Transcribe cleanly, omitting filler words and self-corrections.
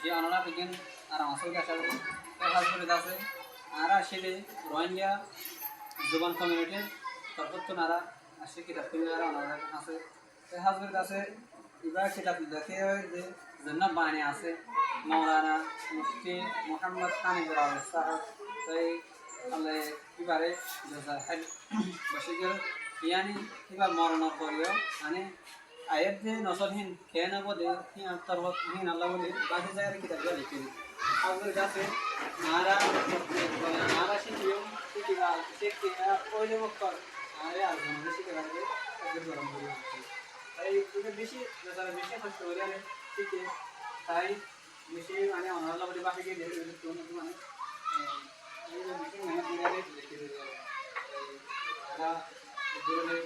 যে অনারা বিজ্ঞান আর আসল আশা করি কাজ করে আছে আর আসলে রোহিঙ্গা জুবান কমিউনিটির তরফত নারা আসে কিতাব তুলে আর অনারা আছে কাজ করে আছে এবার কিতাব দেখে যে জন্য বাণী আছে মৌলানা মুফতি মোহাম্মদ হানিফুর সাহেব তাই আলে এবারে বসিগের ইয়ানি এবার মরণ করিও মানে আয়ের যে নসলহীন খেয়ে নেবো দে তরহীন আল্লাহ বলে বাকি জায়গায় কিতাব লিখে আগে যাচ্ছে নারা নারা শিখিও শিখিবা শিখতে পয়লে বক্তর আরে আর জন্য শিখে রাখবে একদম গরম করে তাই তুমি বেশি যারা বেশি কষ্ট করে আরে শিখে তাই বেশি মানে অনাল্লাহ বলে বাকি গিয়ে দেখে মানে এই যে বেশি মেহনত করে আরে লিখে দেবে তারা দূরে